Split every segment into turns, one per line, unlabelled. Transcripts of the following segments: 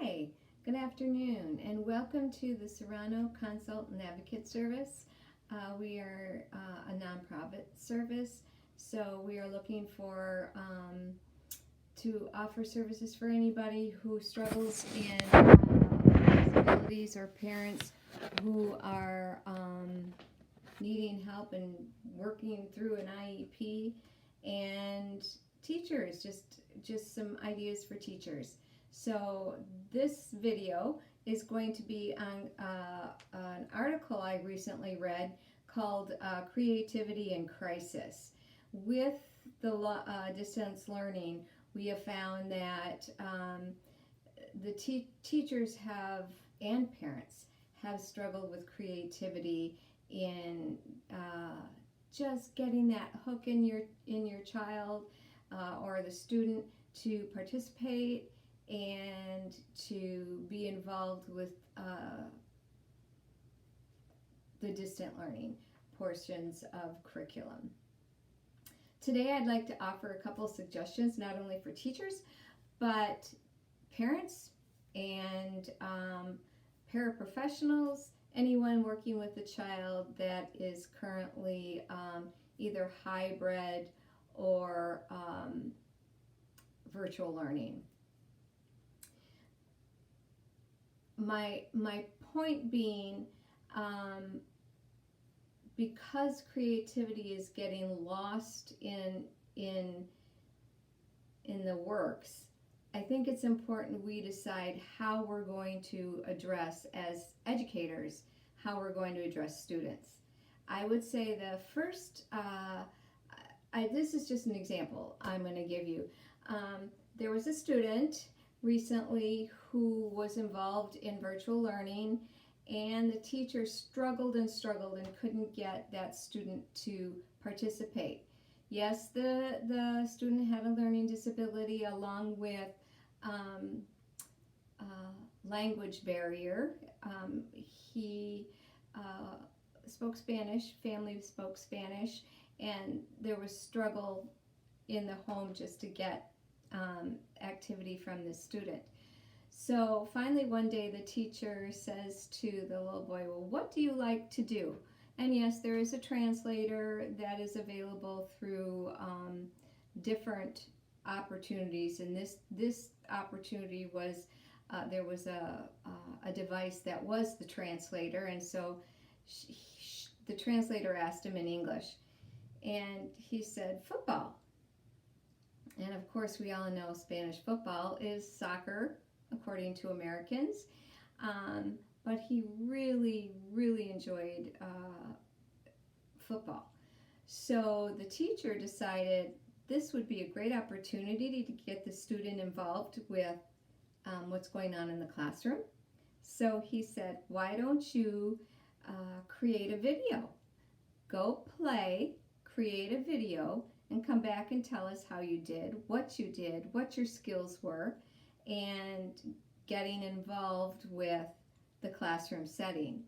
Hi, good afternoon, and welcome to the Serrano Consult and Advocate Service. We are a nonprofit service, so we are looking for to offer services for anybody who struggles in disabilities or parents who are needing help and working through an IEP, and teachers, just some ideas for teachers. So this video is going to be on an article I recently read called Creativity in Crisis. With the distance learning, we have found that the teachers have and parents have struggled with creativity in just getting that hook in your child or the student to participate and to be involved with the distant learning portions of curriculum. Today I'd like to offer a couple of suggestions, not only for teachers but parents and paraprofessionals, anyone working with a child that is currently either hybrid or virtual learning. My point being, because creativity is getting lost in the works, I think it's important we decide how we're going to address, as educators, how we're going to address students. I would say the first, this is just an example I'm going to give you. There was a student recently who was involved in virtual learning, and the teacher struggled and couldn't get that student to participate. Yes, the student had a learning disability along with language barrier. He spoke Spanish, family spoke Spanish, and there was struggle in the home just to get activity from the student. So finally one day the teacher says to the little boy, well, what do you like to do? And yes, there is a translator that is available through different opportunities, and this opportunity was there was a device that was the translator, and so the translator asked him in English, and he said football. And of course we all know Spanish football is soccer according to Americans, but he really enjoyed football. So the teacher decided this would be a great opportunity to get the student involved with what's going on in the classroom. So he said, why don't you create a video? Go play, create a video, and come back and tell us how you did, what your skills were, and getting involved with the classroom setting.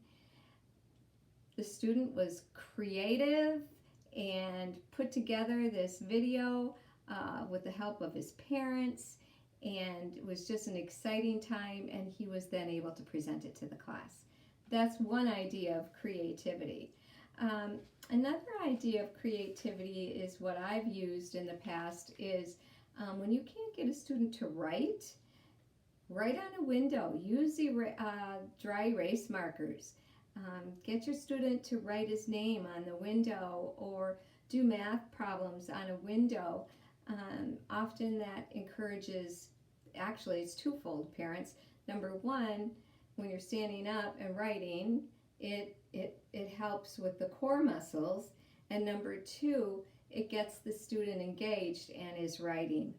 The student was creative and put together this video with the help of his parents, and it was just an exciting time, and he was then able to present it to the class. That's one idea of creativity. Another idea of creativity is what I've used in the past is when you can't get a student to write on a window. Use the dry erase markers. Get your student to write his name on the window or do math problems on a window. Often that encourages, actually it's twofold, parents. Number one, when you're standing up and writing, it helps with the core muscles, and number two, it gets the student engaged and is writing.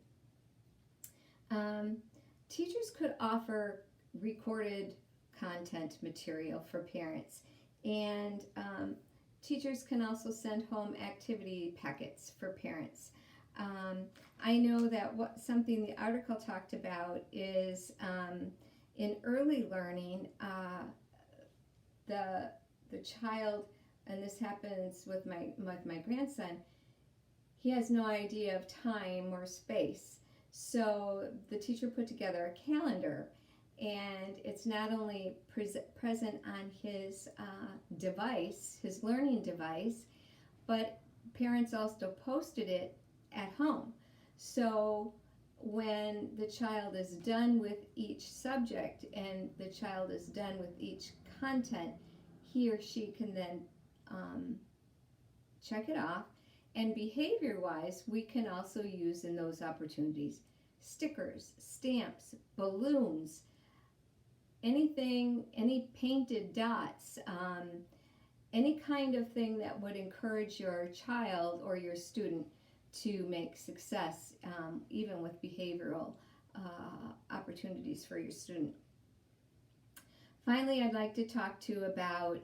Teachers could offer recorded content material for parents, and teachers can also send home activity packets for parents. I know that something the article talked about is in early learning, the child, and this happens with my grandson, he has no idea of time or space. So the teacher put together a calendar, and it's not only present on his device, his learning device, but parents also posted it at home. So when the child is done with each subject and the child is done with each content, he or she can then check it off. And behavior-wise, we can also use in those opportunities stickers, stamps, balloons, anything, any painted dots, any kind of thing that would encourage your child or your student to make success, even with behavioral opportunities for your student. Finally, I'd like to talk to you about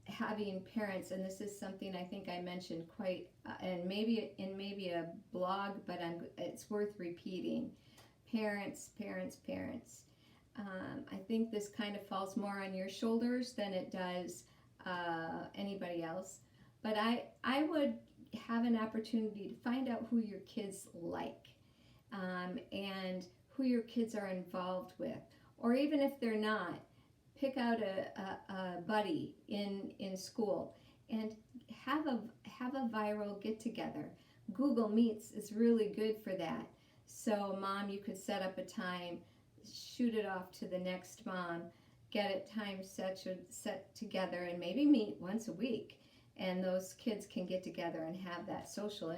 having parents, and this is something I think I mentioned quite, and maybe a blog, but it's worth repeating. Parents. I think this kind of falls more on your shoulders than it does anybody else. But I would have an opportunity to find out who your kids like, and who your kids are involved with. Or even if they're not, pick out a buddy in school and have a viral get-together. Google Meets is really good for that. So mom, you could set up a time, shoot it off to the next mom, get it time set together, and maybe meet once a week. And those kids can get together and have that social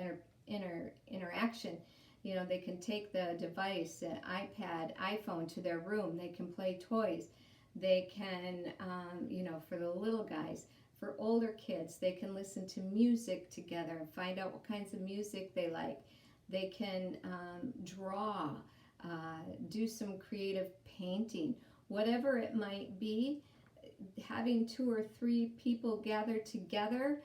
interaction. You know, they can take the device, an iPad, iPhone to their room. They can play toys. They can, for the little guys, for older kids, they can listen to music together and find out what kinds of music they like. They can draw, do some creative painting, whatever it might be. Having 2 or 3 people gathered together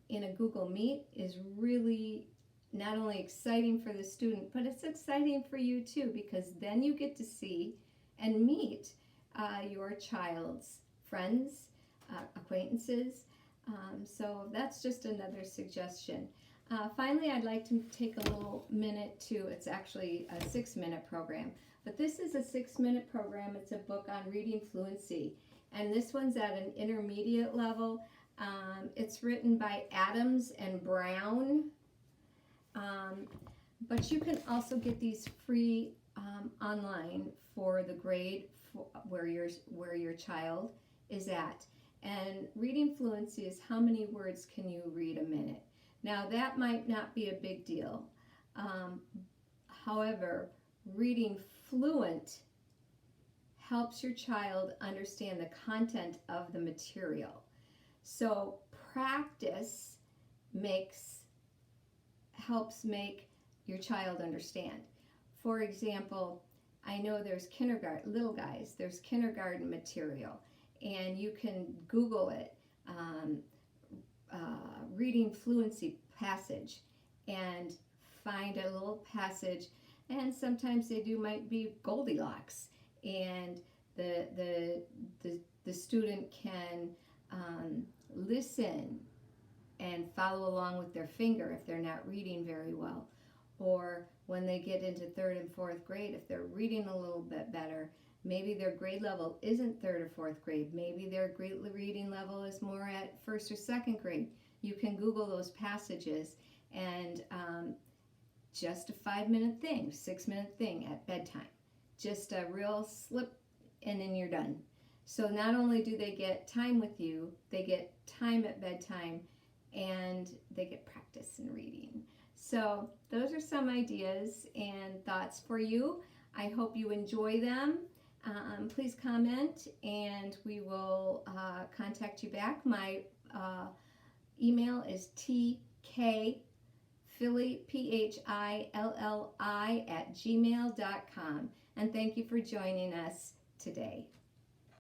in a Google Meet is really not only exciting for the student, but it's exciting for you too, because then you get to see and meet your child's friends, acquaintances. So that's just another suggestion. Finally, I'd like to take a little minute it's actually a 6-minute program, but this is a 6-minute program. It's a book on reading fluency, and this one's at an intermediate level. It's written by Adams and Brown, but you can also get these free online for the grade where your child is at. And reading fluency is how many words can you read a minute. Now that might not be a big deal. However, reading fluent helps your child understand the content of the material. So practice helps make your child understand. For example, I know there's little guys, there's kindergarten material, and you can Google it, reading fluency passage, and find a little passage, and sometimes might be Goldilocks, and the student can listen and follow along with their finger if they're not reading very well. Or when they get into 3rd and 4th grade, if they're reading a little bit better, maybe their grade level isn't 3rd or 4th grade. Maybe their reading level is more at 1st or 2nd grade. You can Google those passages, and just a 5-minute thing, 6-minute thing at bedtime. Just a real slip, and then you're done. So not only do they get time with you, they get time at bedtime, and they get practice in reading. So those are some ideas and thoughts for you. I hope you enjoy them. Please comment, and we will contact you back. My email is tkphilly, PHILLI @gmail.com. And thank you for joining us today.